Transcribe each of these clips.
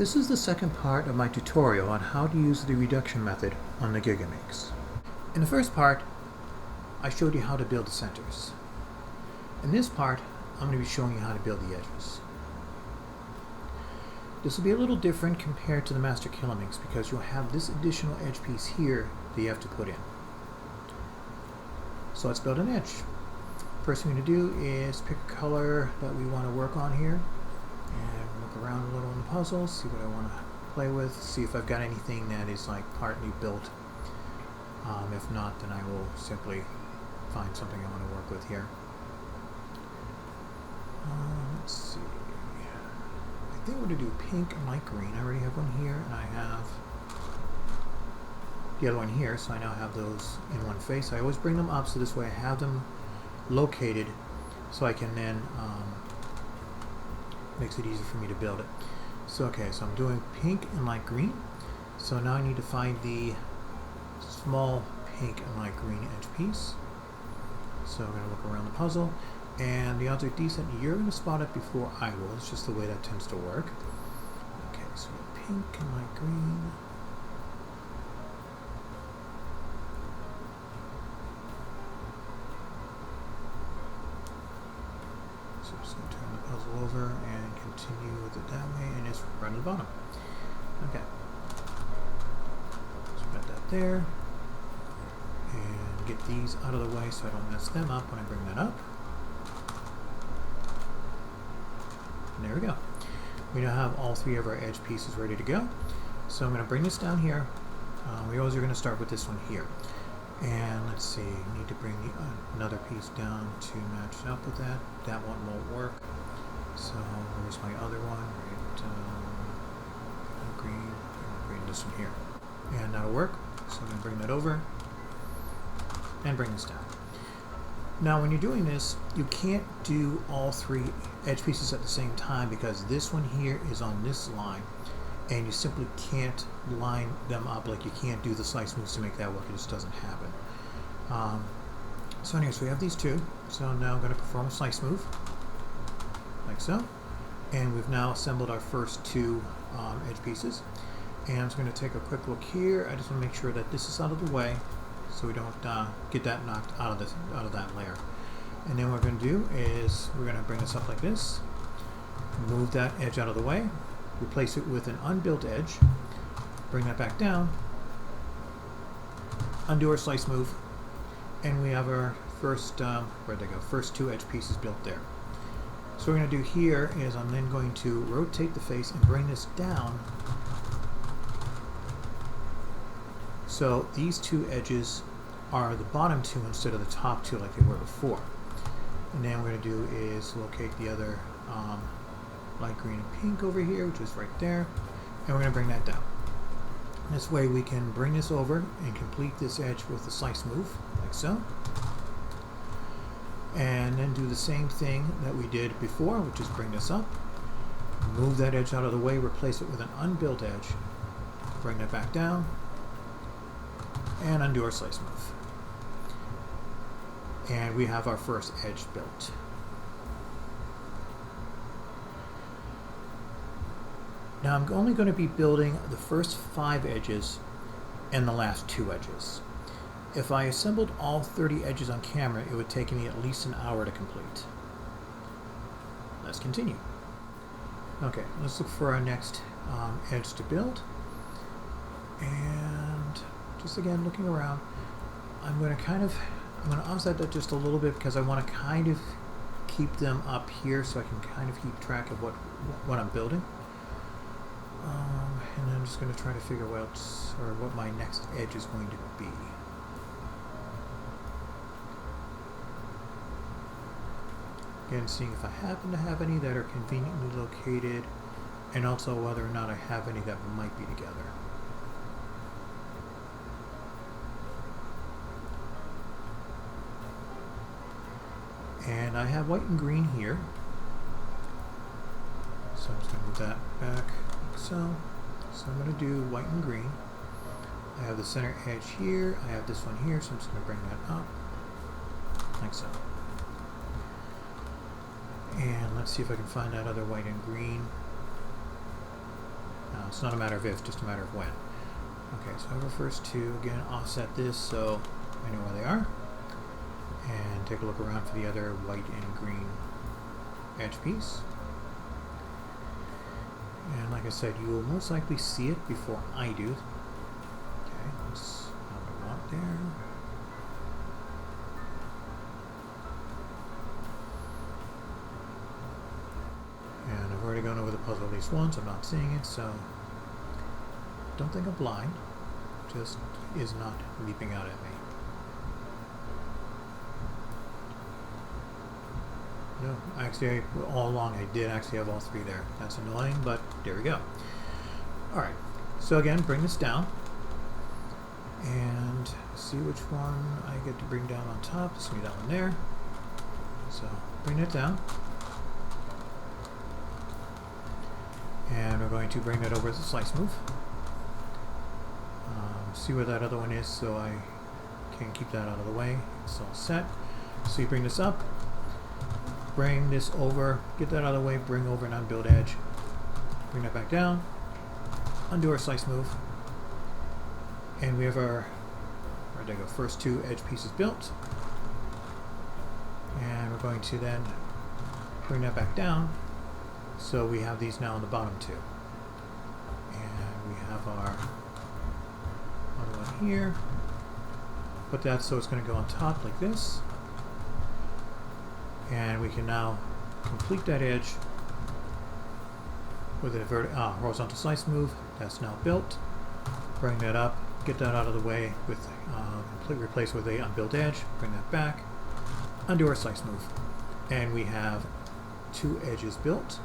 This is the second part of my tutorial on how to use the reduction method on the Gigaminx. In the first part, I showed you how to build the centers. In this part, I'm going to be showing you how to build the edges. This will be a little different compared to the Master Gigaminx because you'll have this additional edge piece here that you have to put in. So let's build an edge. First thing we're going to do is pick a color that we want to work on here and look around a little in the puzzle, see what I want to play with, see if I've got anything that is like partly built. If not, then I will simply find something I want to work with here. Let's see. I think we're going to do pink and light green. I already have one here, and I have the other one here, so I now have those in one face. I always bring them up so this way I have them located so I can then makes it easier for me to build it. So okay, so I'm doing pink and light green. So now I need to find the small pink and light green edge piece. So I'm going to look around the puzzle, and the odds are decent you're going to spot it before I will. It's just the way that tends to work. Okay, so pink and light green. So I'm just going to turn the puzzle over and continue with it that way, and it's right at the bottom. Okay. So put that there. And get these out of the way so I don't mess them up when I bring that up. And there we go. We now have all three of our edge pieces ready to go. So I'm going to bring this down here. We always are going to start with this one here. And let's see, need to bring another piece down to match up with that. That one won't work. So where's my other one? Right, green, this one here. And that'll work. So I'm going to bring that over and bring this down. Now when you're doing this, you can't do all three edge pieces at the same time because this one here is on this line and you simply can't line them up. Like you can't do the slice moves to make that work. It just doesn't happen. So anyway, so we have these two. So now I'm going to perform a slice move like so, and we've now assembled our first two edge pieces. And I'm just going to take a quick look here. I just want to make sure that this is out of the way so we don't get that knocked out of that layer. And then what we're going to do is we're going to bring this up like this, move that edge out of the way, replace it with an unbuilt edge, bring that back down, undo our slice move, and we have our first first two edge pieces built there. So what we're going to do here is I'm then going to rotate the face and bring this down. So these two edges are the bottom two instead of the top two like they were before. And then what we're going to do is locate the other light green and pink over here, which is right there, and we're going to bring that down. This way we can bring this over and complete this edge with the slice move, like so. And then do the same thing that we did before, which is bring this up, move that edge out of the way, replace it with an unbuilt edge, bring that back down, and undo our slice move. And we have our first edge built. Now I'm only going to be building the first 5 edges and the last 2 edges. If I assembled all 30 edges on camera, it would take me at least an hour to complete. Let's continue. Okay, let's look for our next edge to build. And just again looking around, I'm going to offset that just a little bit because I want to kind of keep them up here so I can kind of keep track of what I'm building. And I'm just going to try to figure out what my next edge is going to be. Again, seeing if I happen to have any that are conveniently located, and also whether or not I have any that might be together. And I have white and green here. So I'm just going to move that back like so. So I'm going to do white and green. I have the center edge here. I have this one here, so I'm just going to bring that up like so. And let's see if I can find that other white and green. it's not a matter of if, just a matter of when. Okay, so I have our first two. Again, offset this so I know where they are. And take a look around for the other white and green edge piece. And like I said, you will most likely see it before I do. Okay, that's what I want there. And I've already gone over the puzzle at least once. I'm not seeing it, so don't think I'm blind. Just is not leaping out at me. No, actually, all along I did actually have all three there. That's annoying, but there we go. Alright, so again, bring this down and see which one I get to bring down on top. This will be that one there. So bring it down. And we're going to bring that over as a slice move. See where that other one is so I can keep that out of the way. It's all set. So you bring this up. Bring this over, get that out of the way, bring over an unbuilt edge, bring that back down, undo our slice move, and we have our first two edge pieces built. And we're going to then bring that back down, so we have these now on the bottom two. And we have our other one here, put that so it's going to go on top like this. And we can now complete that edge with a horizontal slice move. That's now built. Bring that up, get that out of the way with replace with a unbuilt edge. Bring that back, undo our slice move, and we have two edges built.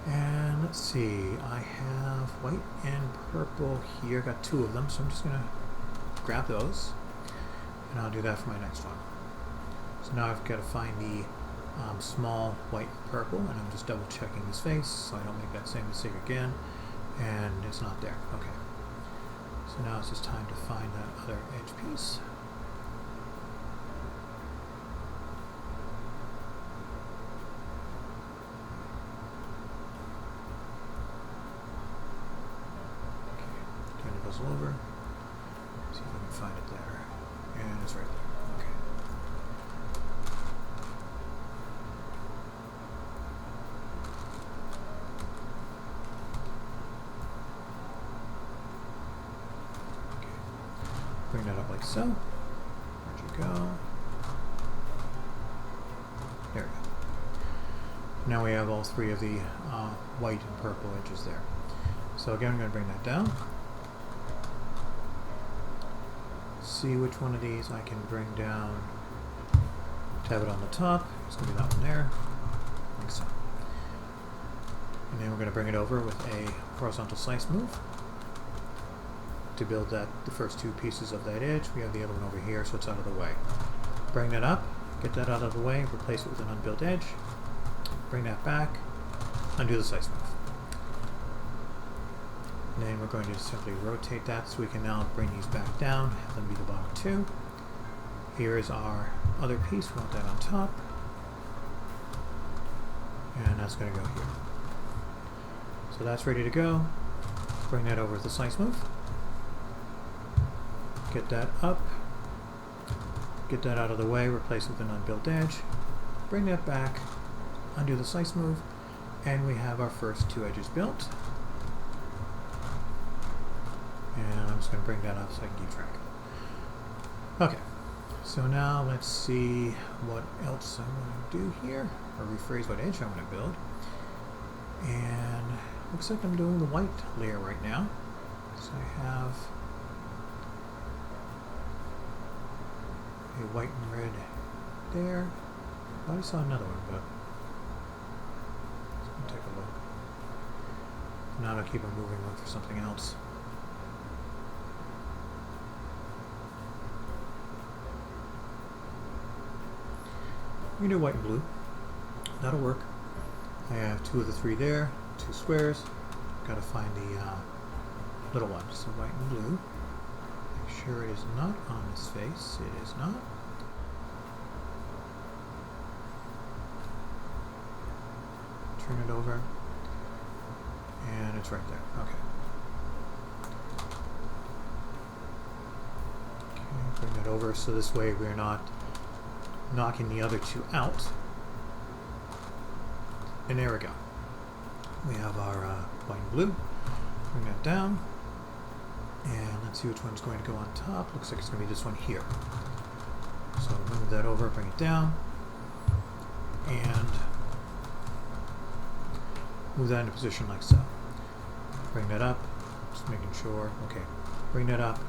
And let's see, I have white and purple here. Got two of them, so I'm just gonna grab those, and I'll do that for my next one. So now I've got to find the small white and purple, and I'm just double checking his face so I don't make that same mistake again, and it's not there. Okay, so now it's just time to find that other edge piece. Okay, turn the puzzle over, see if I can find it there, and it's right there. Okay. Bring that up like so. Where'd you go? There we go. Now we have all three of the white and purple edges there. So again, I'm going to bring that down. See which one of these I can bring down. Tab it on the top. It's going to be that one there. Like so. And then we're going to bring it over with a horizontal slice move. To build the first two pieces of that edge. We have the other one over here, so it's out of the way. Bring that up, get that out of the way, replace it with an unbuilt edge, bring that back, undo the slice move. And then we're going to simply rotate that so we can now bring these back down, have them be the bottom two. Here is our other piece, we want that on top. And that's going to go here. So that's ready to go. Bring that over with the slice move. Get that up, get that out of the way, replace it with an unbuilt edge, bring that back, undo the slice move, and we have our first two edges built. And I'm just going to bring that up so I can keep track. Okay, so now let's see what else I want to do here, or rephrase what edge I want to build. And looks like I'm doing the white layer right now. So I have a white and red there. I already saw another one, but let's go take a look. Now I'll keep on moving, look for something else. We can do white and blue. That'll work. I have two of the three there, two squares. Got to find the little one. So white and blue. Make sure it is not on his face. It is not. Turn it over. And it's right there. Okay. Okay, bring that over so this way we're not knocking the other two out. And there we go. We have our white and blue. Bring that down. And let's see which one's going to go on top. Looks like it's going to be this one here. So move that over, bring it down. And move that into position like so. Bring that up. Just making sure. Okay. Bring that up.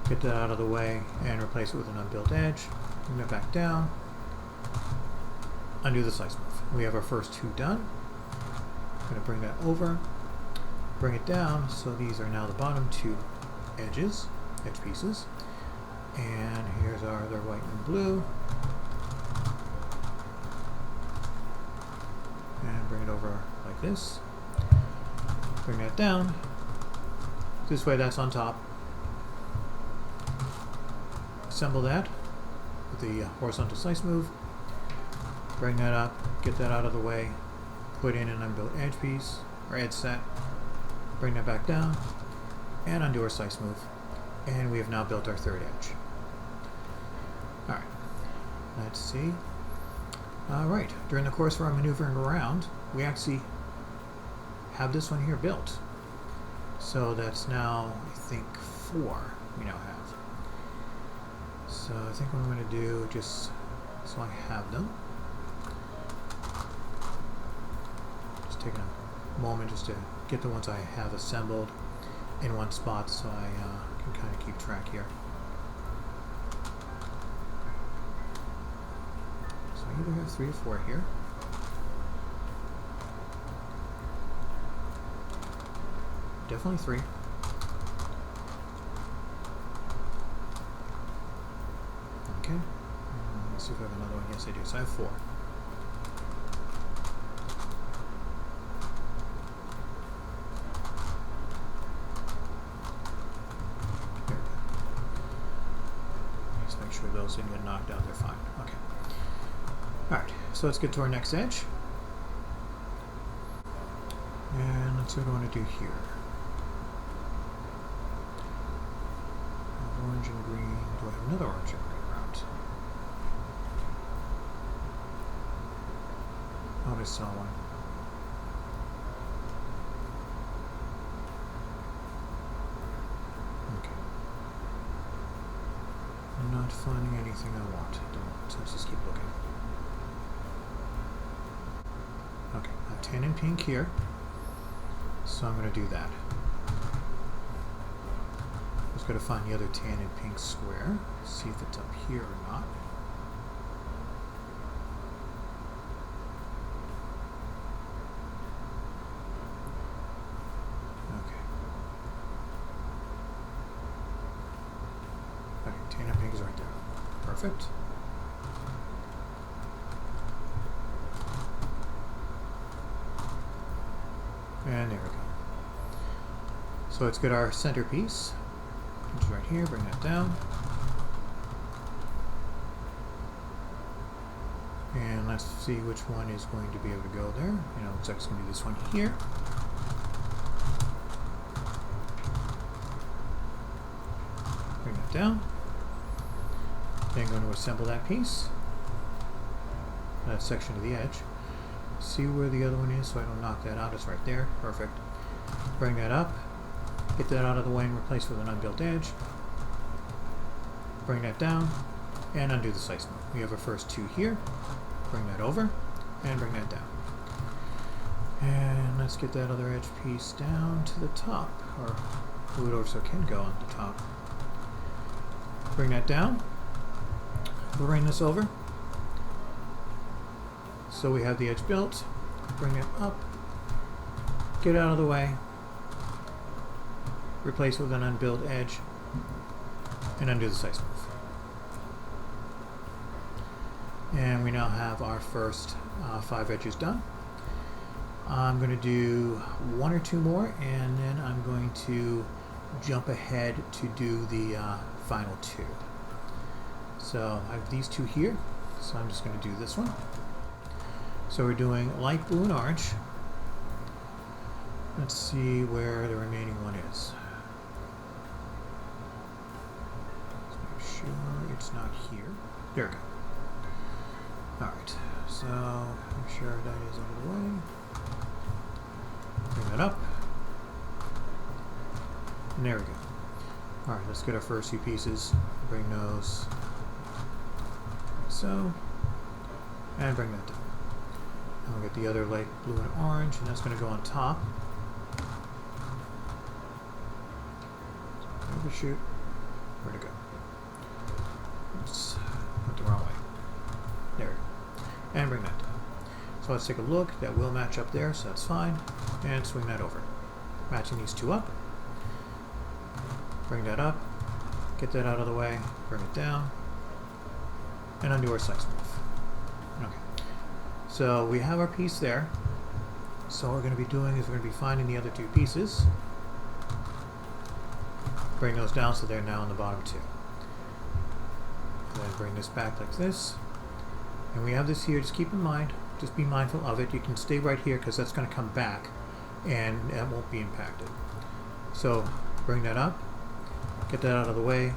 Get that out of the way and replace it with an unbuilt edge. Bring that back down. Undo the slice move. We have our first two done. I'm going to bring that over. Bring it down. So these are now the bottom two edge pieces. And here's our other white and blue. And bring it over like this. Bring that down. This way that's on top. Assemble that with the horizontal slice move. Bring that up, get that out of the way, put in an unbuilt edge piece, or edge set, bring that back down, and undo our slice move. And we have now built our third edge. Alright, let's see. Alright, during the course of our maneuvering around, we actually have this one here built. So that's now, I think, 4 we now have. So I think what I'm going to do, just so I have them, just taking a moment just to get the ones I have assembled in one spot so I can kind of keep track here. So I either have 3 or 4 here. Definitely 3. Okay. Let's see if I have another one. Yes, I do. So I have 4. There we go. Just make sure those didn't get knocked out. They're fine. Okay. Alright, so let's get to our next edge. And let's see what I want to do here. Orange and green. Do I have another orange and green around? Oh, I saw one. Okay. I'm not finding anything I want at the moment, so let's just keep looking. Okay, I have tan and pink here, so I'm going to do that. Just got to find the other tan and pink square, see if it's up here or not. Okay. Okay, tan and pink is right there. Perfect. And there we go. So let's get our centerpiece. Which is right here, bring that down. And let's see which one is going to be able to go there. You know, looks like it's going to be this one here. Bring that down. Then going to assemble that piece. That section of the edge. See where the other one is so I don't knock that out. It's right there. Perfect. Bring that up. Get that out of the way and replace with an unbuilt edge. Bring that down and undo the slice move. We have our first 2 here. Bring that over and bring that down. And let's get that other edge piece down to the top, or move it over so it can go on the top. Bring that down. We'll bring this over. So we have the edge built. Bring it up. Get out of the way. Replace with an unbuilt edge and undo the slice move. And we now have our first 5 edges done. I'm going to do 1 or 2 more and then I'm going to jump ahead to do the final 2. So I have these 2 here, so I'm just going to do this one. So we're doing light blue and orange. Let's see where the remaining one is. Let's make sure it's not here. There we go. Alright, so make sure that is out of the way. Bring that up. And there we go. Alright, let's get our first few pieces. Bring those like so. And bring that down. And we'll get the other light blue and orange, and that's going to go on top. Overshoot. Where'd it go? Oops. Went the wrong way. There we go. And bring that down. So let's take a look. That will match up there, so that's fine. And swing that over. Matching these two up. Bring that up. Get that out of the way. Bring it down. And undo our slice move. Okay. So we have our piece there. So what we're going to be doing is we're going to be finding the other two pieces. Bring those down so they're now on the bottom two. And then bring this back like this. And we have this here, just keep in mind, just be mindful of it. You can stay right here because that's going to come back and that won't be impacted. So bring that up, get that out of the way,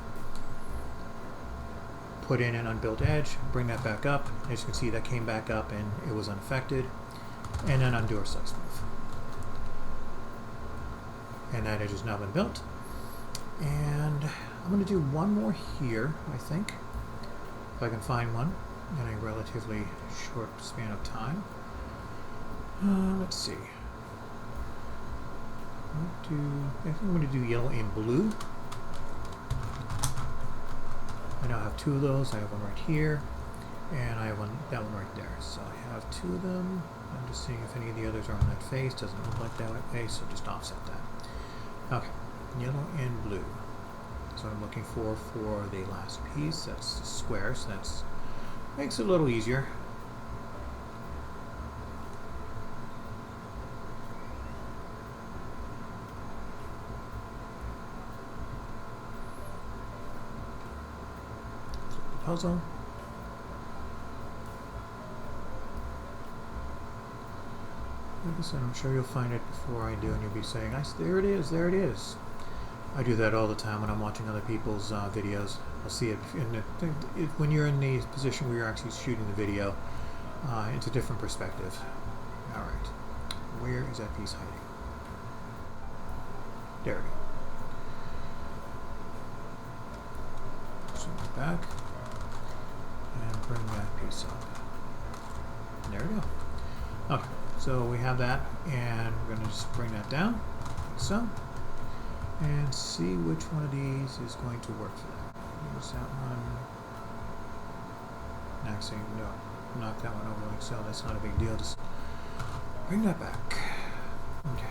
put in an unbuilt edge, bring that back up. As you can see, that came back up and it was unaffected. And then undo our slice move. And that edge has now been built. And I'm going to do one more here, I think, if I can find one in a relatively short span of time. Let's see. I think I'm going to do yellow and blue. I now have two of those. I have one right here, and I have that one right there. So I have two of them. I'm just seeing if any of the others are on that face. Doesn't look like that way, so just offset that. Okay. Yellow and blue. That's what I'm looking for the last piece. That's the square, so that's makes it a little easier. Flip the puzzle. Like I said, I'm sure you'll find it before I do, and you'll be saying, there it is, there it is. I do that all the time when I'm watching other people's videos. I'll see it when you're in the position where you're actually shooting the video. It's a different perspective. Alright, where is that piece hiding? There we go. Swing it back and bring that piece up. There we go. Okay, so we have that, and we're going to just bring that down, like so. And see which one of these is going to work for that. Use that one. Actually, no, knock that one over like so. That's not a big deal. Just bring that back. Okay.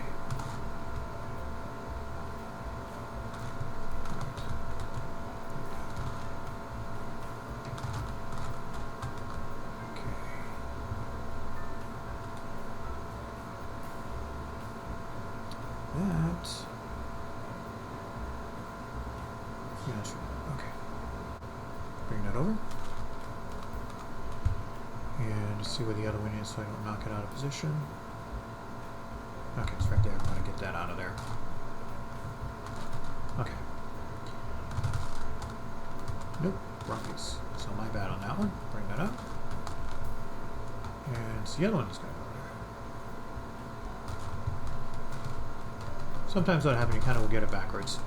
Okay. Bring that over. And just see where the other one is so I don't knock it out of position. Okay, it's right there. I'm going to get that out of there. Okay. Nope, wrong piece. So my bad on that one. Bring that up. And it's the other one that's going to go there. Sometimes that happens, you kind of will get it backwards.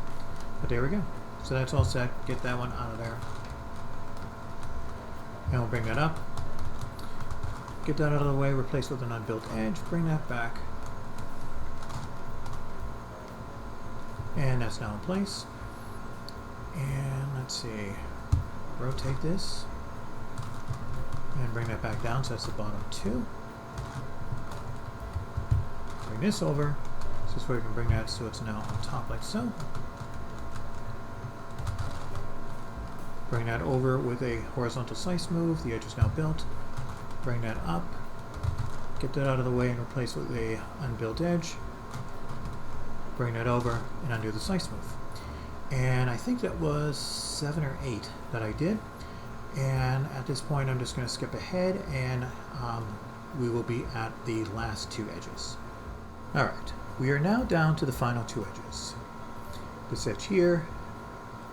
But there we go. So that's all set. Get that one out of there. And we'll bring that up. Get that out of the way, replace with an unbuilt edge, bring that back. And that's now in place. And let's see, rotate this and bring that back down, so that's the bottom two. Bring this over, so this way we can bring that so it's now on top like so. Bring that over with a horizontal slice move. The edge is now built. Bring that up. Get that out of the way and replace with a unbuilt edge. Bring that over and undo the slice move. And I think that was 7 or 8 that I did. And at this point, I'm just going to skip ahead, and we will be at the last two edges. All right. We are now down to the final two edges. This edge here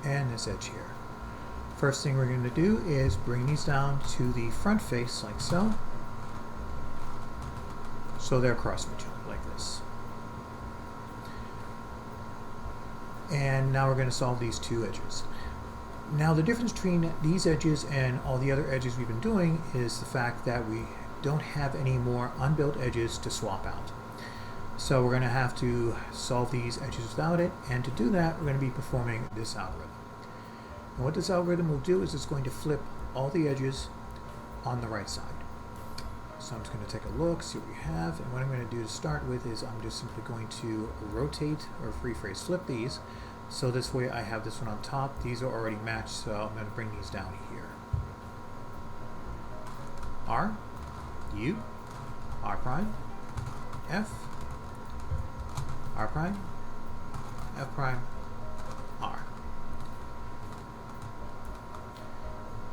and this edge here. First thing we're going to do is bring these down to the front face like so. So they're across each other like this. And now we're going to solve these two edges. Now the difference between these edges and all the other edges we've been doing is the fact that we don't have any more unbuilt edges to swap out. So we're going to have to solve these edges without it, and to do that we're going to be performing this algorithm. And what this algorithm will do is it's going to flip all the edges on the right side. So I'm just going to take a look, see what we have, and what I'm going to do to start with is I'm just simply going to rotate or rephrase flip these. So this way I have this one on top. These are already matched, so I'm going to bring these down here. R, U, R prime, F, R prime, F prime, R.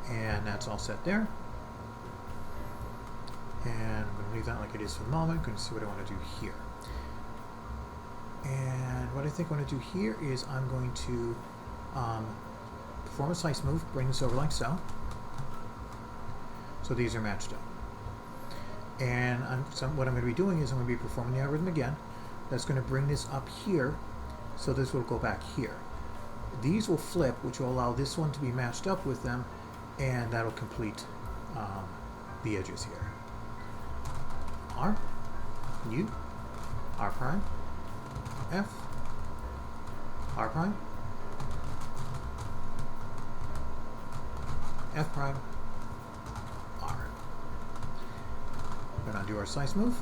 And that's all set there. And I'm going to leave that like it is for the moment. I'm going to see what I want to do here. And what I think I want to do here is I'm going to perform a slice move, bring this over like so. So these are matched up. And what I'm going to be doing is I'm going to be performing the algorithm again. That's going to bring this up here, so this will go back here. These will flip, which will allow this one to be matched up with them, and that'll complete the edges here. R, U, R prime, F, R prime, F prime, R. We're going to do our slice move.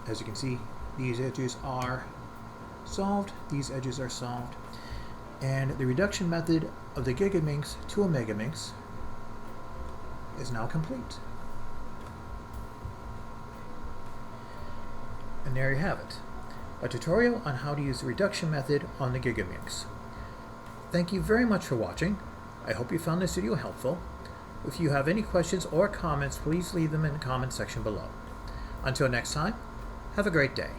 As you can see, these edges are solved, these edges are solved, and the reduction method of the Gigaminx to a Megaminx is now complete. And there you have it, a tutorial on how to use the reduction method on the Gigaminx. Thank you very much for watching. I hope you found this video helpful. If you have any questions or comments, please leave them in the comment section below. Until next time, have a great day.